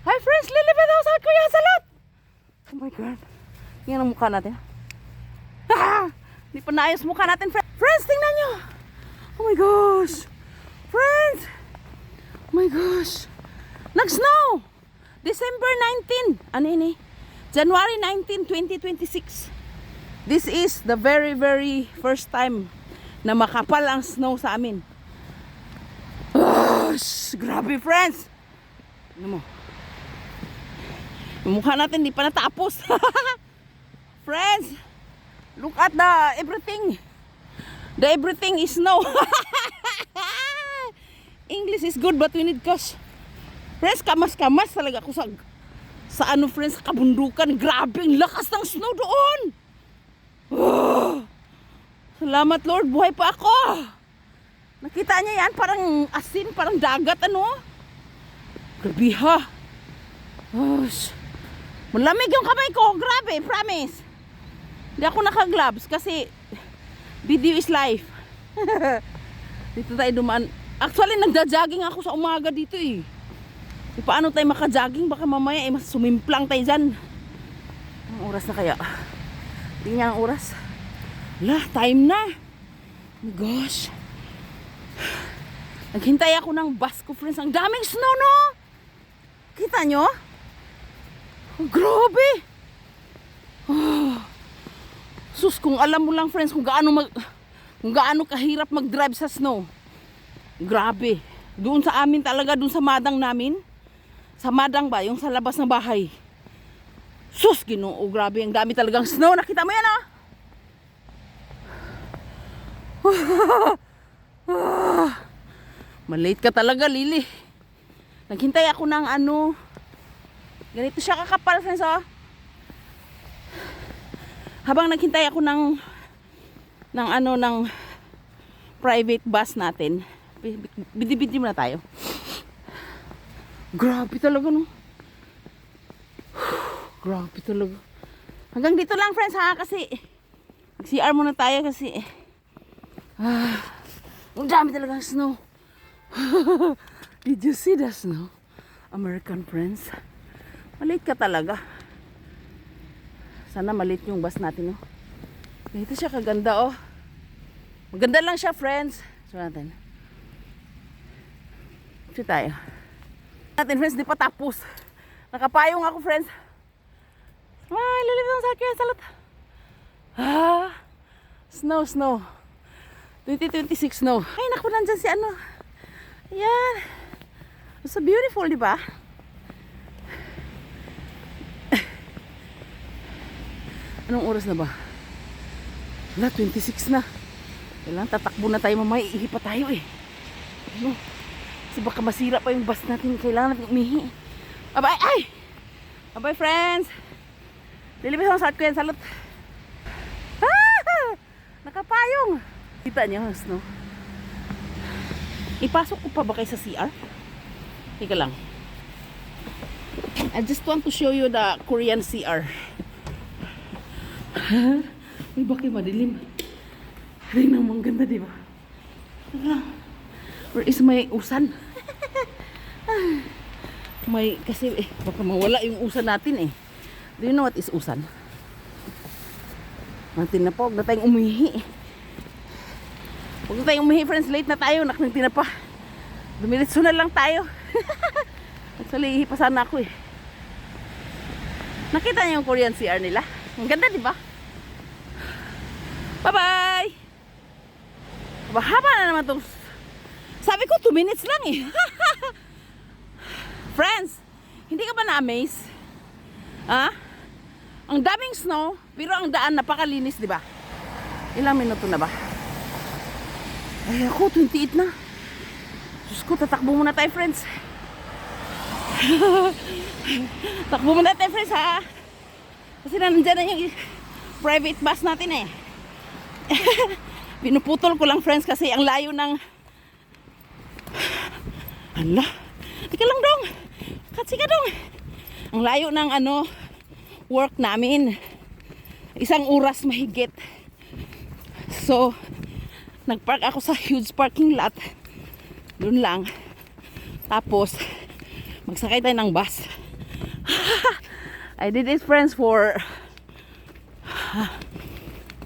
Hi friends, lilipad ako sa Kuya Salot. Oh my God. Yan ang mukha natin. Hindi pa naayos mukha natin, friends. Friends, tingnan nyo. Oh my gosh. Friends. Oh my gosh. Nag-snow. December 19. Ano ini? January 19, 2026. This is the very, very first time na makapal ang snow sa amin. Grabe, friends. Ano mo? Yung mukha natin di pa natapos. Friends, look at the everything. The everything is snow. English is good but we need cash. Friends, kamas-kamas talaga ako sa ano, friends, sa kabundukan. Grabe, ang lakas ng snow doon. Salamat Lord, buhay pa ako. Nakita niya yan, parang asin, parang dagat, ano? Grabe ha. Malamig yung kamay ko, grabe, promise. Hindi ako naka-gloves kasi video is life. Dito tayo dumaan. Actually, nagja-jogging ako sa umaga dito eh. Paano tayo maka-jogging? Baka mamaya mas sumimplang tayo dyan. Ang oras na kaya? Tingnan ang oras. Wala, time na. Oh my gosh. Naghintay ako ng bus ko, friends. Ang daming snow, no? Kita nyo? Oh, grabe. Sus, kung alam mo lang, friends, kung gaano kahirap mag-drive sa snow. Grabe. Doon sa amin talaga, doon sa madang namin. Sa madang ba? Yung sa labas ng bahay. Sus, Ginoo, grabe. Ang dami talagang snow. Nakita mo yan, ah? Malate ka talaga, Lily. Naghintay ako ng ano. Ganito siya kakapal, friends, oh. Habang naghintay ako ng private bus natin. Bidi-bidi muna tayo. Grabe talaga, no? Grabe talaga. Hanggang dito lang, friends, ha? Kasi mag-CR muna tayo kasi ang dami talagang snow. Did you see the snow? American friends. Malate ka talaga. Sana malate yung bus natin, oh. Dito siya kaganda, oh. Maganda lang siya, friends. So natin. Ito tayo. Natin, friends, di pa tapos. Nakapayong ako, friends. Ay, lalipit ang Kuya Salot. Snow, snow. 2026 snow. Ay, naku, nandyan si ano. Ayan. So beautiful, di ba? Anong oras na ba? Wala, 26 na. Kailangan tatakbo na tayo, mamaya ihi pa tayo eh. Ano? Kasi baka masira pa yung bus natin. Kailangan natin umihi. Abay, ay! Abay, friends! Lilipis ako sa Kuya Salot. Nakapayong! Kita niyo ang snow. Ipasok ko pa ba kayo sa CR? Ika lang. I just want to show you the Korean CR. Uy, bakit madilim? Tingnan mo, ang ganda, diba? Where is my usan? Kasi baka mawala yung usan natin eh. Do you know what is usan? Natin na po, huwag na tayong umihi. Huwag na tayong umihi, friends. Late na tayo, nakantin na pa. Dumiritso na lang tayo. Actually, ihi pa sana ako eh. Nakita niyo yung Korean CR nila? Ang ganda, diba? Bye-bye! Haba na naman itong... Sabi ko 2 minutes lang eh. Friends, hindi ka ba na-amaze? Ha? Ang daming snow, pero ang daan napakalinis, di ba? Ilang minuto na ba? Ay ako, 28 na. Diyos ko, tatakbo muna tayo, friends. Takbo muna tayo, friends, ha? Kasi nandiyan na yung private bus natin eh. Pinuputol ko lang, friends, kasi ang layo ng... Hala, tika lang dong. Katsi ka dong. Ang layo ng ano, work namin. 1 oras mahigit. So, nagpark ako sa huge parking lot. Doon lang. Tapos, magsakay tayo ng bus. I did it, friends, for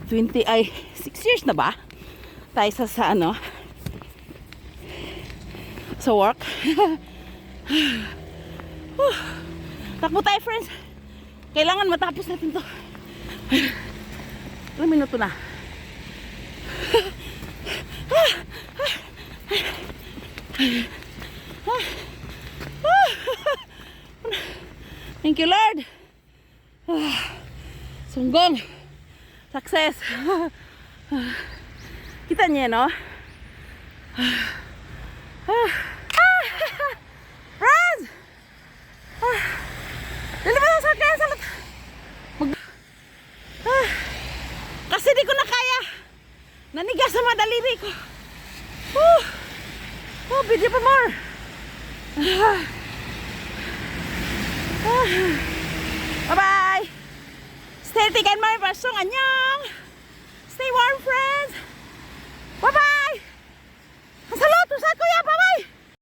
6 years na ba? Tayo sa ano? Sa work. Takbo tayo, friends. Kailangan matapos natin to. Ilang minuto na? Thank you, Lord. Sunggong. Success. Kita niyo, no? Friends! Dali ba sa akin? Kasi di ko na kaya. Nanigas sa mga daliri ko. Video pa more. Bye-bye. Stay tigan mo yung pasong. Anyong.